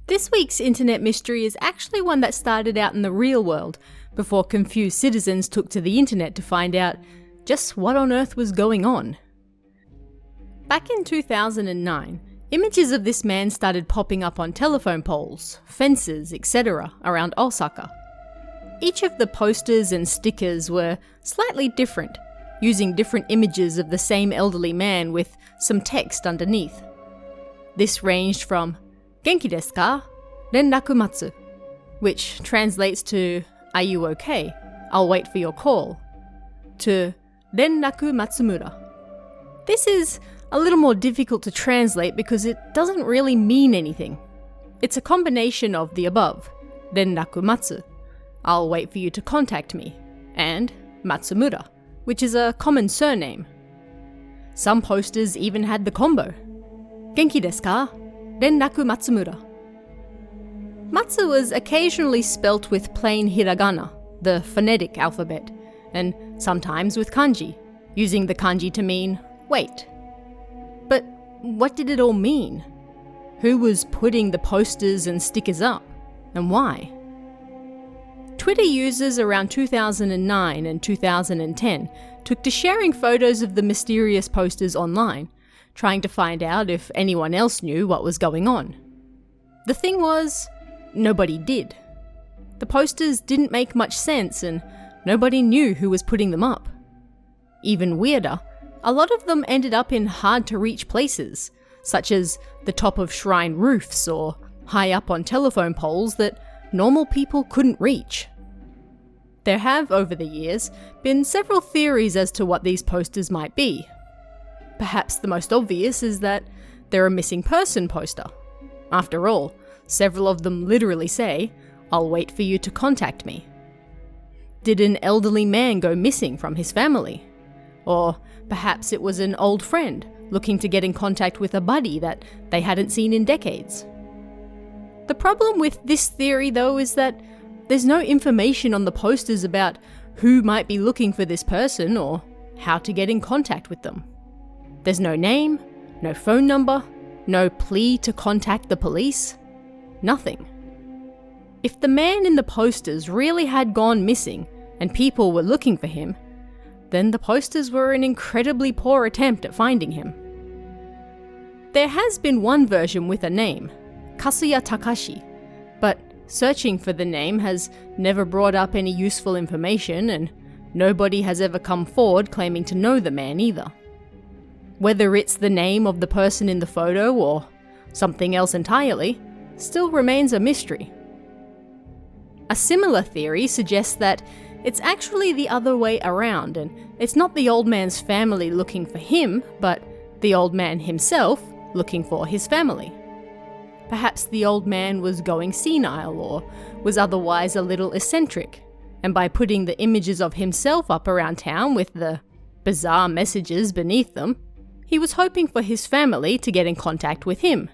This week's internet mystery is actually one that started out in the real world, before confused citizens took to the internet to find out just what on earth was going on. Back in 2009, images of this man started popping up on telephone poles, fences, etc. around Osaka. Each of the posters and stickers were slightly different, using different images of the same elderly man with some text underneath. This ranged from "Genki desu ka? Renraku matsu," which translates to "Are you okay? I'll wait for your call," to "Renraku Matsumura." This is a little more difficult to translate because it doesn't really mean anything. It's a combination of the above, "Renraku matsu," "I'll wait for you to contact me," and "Matsumura," which is a common surname. Some posters even had the combo, "Genki desu ka? Renraku Matsumura." Matsu was occasionally spelt with plain hiragana, the phonetic alphabet, and sometimes with kanji, using the kanji to mean wait. But what did it all mean? Who was putting the posters and stickers up, and why? Twitter users around 2009 and 2010 took to sharing photos of the mysterious posters online, trying to find out if anyone else knew what was going on. The thing was, nobody did. The posters didn't make much sense and nobody knew who was putting them up. Even weirder, a lot of them ended up in hard-to-reach places, such as the top of shrine roofs or high up on telephone poles that normal people couldn't reach. There have, over the years, been several theories as to what these posters might be. Perhaps the most obvious is that they're a missing person poster. After all, several of them literally say, "I'll wait for you to contact me." Did an elderly man go missing from his family? Or perhaps it was an old friend looking to get in contact with a buddy that they hadn't seen in decades. The problem with this theory, though, is that there's no information on the posters about who might be looking for this person or how to get in contact with them. There's no name, no phone number, no plea to contact the police. Nothing. If the man in the posters really had gone missing and people were looking for him, then the posters were an incredibly poor attempt at finding him. There has been one version with a name, Kasuya Takashi, but searching for the name has never brought up any useful information and nobody has ever come forward claiming to know the man either. Whether it's the name of the person in the photo or something else entirely, still remains a mystery. A similar theory suggests that it's actually the other way around, and it's not the old man's family looking for him, but the old man himself looking for his family. Perhaps the old man was going senile or was otherwise a little eccentric, and by putting the images of himself up around town with the bizarre messages beneath them, he was hoping for his family to get in contact with him.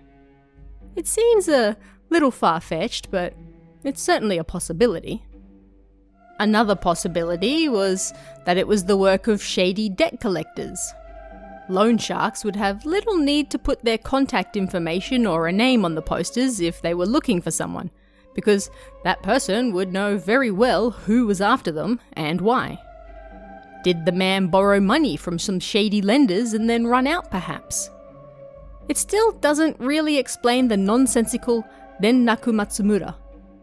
It seems a little far-fetched, but it's certainly a possibility. Another possibility was that it was the work of shady debt collectors. Loan sharks would have little need to put their contact information or a name on the posters if they were looking for someone, because that person would know very well who was after them and why. Did the man borrow money from some shady lenders and then run out, perhaps? It still doesn't really explain the nonsensical Renraku Matsumura,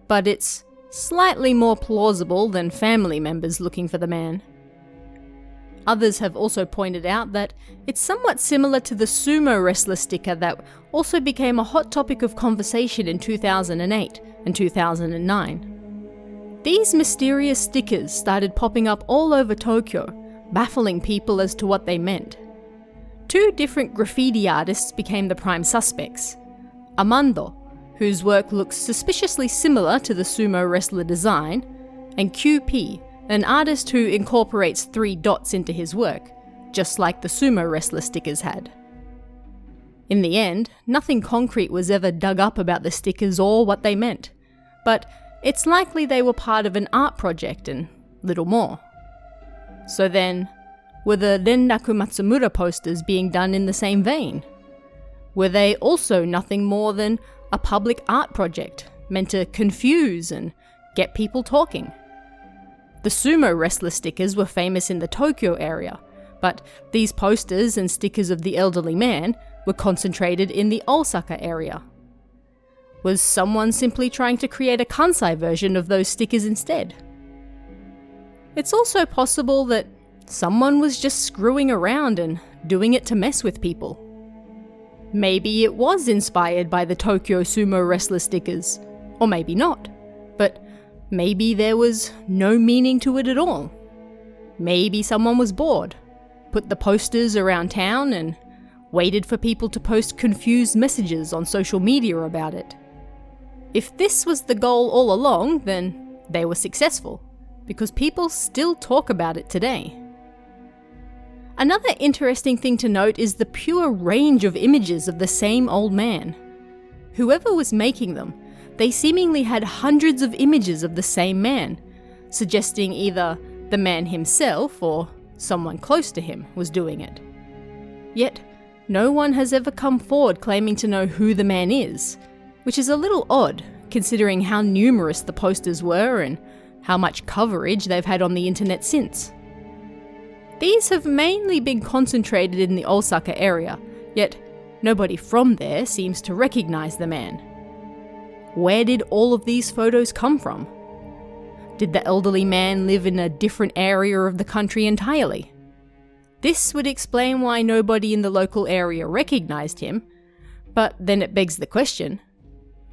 but it's slightly more plausible than family members looking for the man. Others have also pointed out that it's somewhat similar to the sumo wrestler sticker that also became a hot topic of conversation in 2008 and 2009. These mysterious stickers started popping up all over Tokyo, baffling people as to what they meant. Two different graffiti artists became the prime suspects. Amando, whose work looks suspiciously similar to the sumo wrestler design, and QP, an artist who incorporates 3 dots into his work, just like the sumo wrestler stickers had. In the end, nothing concrete was ever dug up about the stickers or what they meant, but it's likely they were part of an art project and little more. So then, were the Renraku Matsumura posters being done in the same vein? Were they also nothing more than a public art project meant to confuse and get people talking. The sumo wrestler stickers were famous in the Tokyo area, but these posters and stickers of the elderly man were concentrated in the Osaka area. Was someone simply trying to create a Kansai version of those stickers instead? It's also possible that someone was just screwing around and doing it to mess with people. Maybe it was inspired by the Tokyo sumo wrestler stickers, or maybe not, but maybe there was no meaning to it at all. Maybe someone was bored, put the posters around town and waited for people to post confused messages on social media about it. If this was the goal all along, then they were successful, because people still talk about it today. Another interesting thing to note is the pure range of images of the same old man. Whoever was making them, they seemingly had hundreds of images of the same man, suggesting either the man himself or someone close to him was doing it. Yet, no one has ever come forward claiming to know who the man is, which is a little odd considering how numerous the posters were and how much coverage they've had on the internet since. These have mainly been concentrated in the Osaka area, yet nobody from there seems to recognize the man. Where did all of these photos come from? Did the elderly man live in a different area of the country entirely? This would explain why nobody in the local area recognized him, but then it begs the question,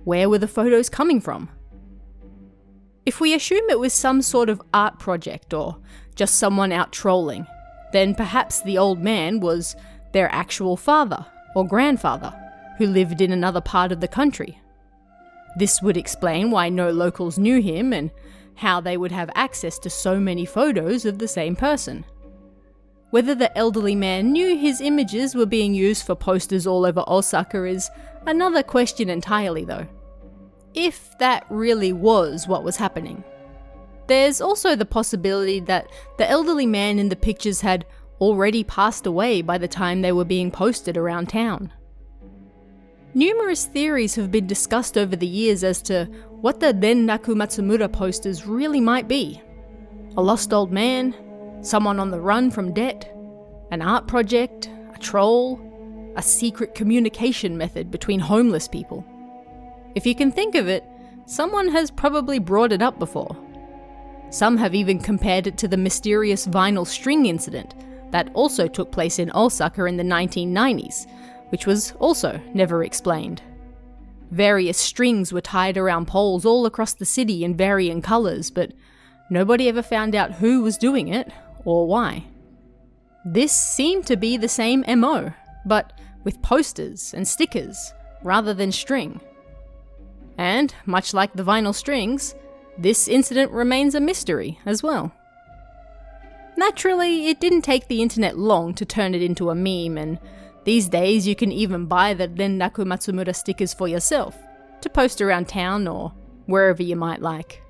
where were the photos coming from? If we assume it was some sort of art project or just someone out trolling, then perhaps the old man was their actual father or grandfather who lived in another part of the country. This would explain why no locals knew him and how they would have access to so many photos of the same person. Whether the elderly man knew his images were being used for posters all over Osaka is another question entirely though. If that really was what was happening. There's also the possibility that the elderly man in the pictures had already passed away by the time they were being posted around town. Numerous theories have been discussed over the years as to what the Renraku Matsumura posters really might be. A lost old man, someone on the run from debt, an art project, a troll, a secret communication method between homeless people. If you can think of it, someone has probably brought it up before. Some have even compared it to the mysterious vinyl string incident that also took place in Osaka in the 1990s, which was also never explained. Various strings were tied around poles all across the city in varying colours, but nobody ever found out who was doing it or why. This seemed to be the same MO, but with posters and stickers rather than string. And, much like the vinyl strings, this incident remains a mystery as well. Naturally, it didn't take the internet long to turn it into a meme, and these days you can even buy the Renraku Matsumura stickers for yourself, to post around town or wherever you might like.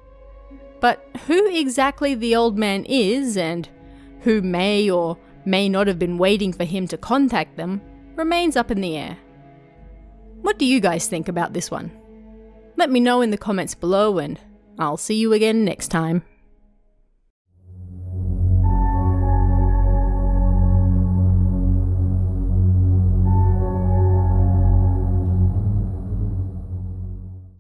But who exactly the old man is, and who may or may not have been waiting for him to contact them, remains up in the air. What do you guys think about this one? Let me know in the comments below, and I'll see you again next time.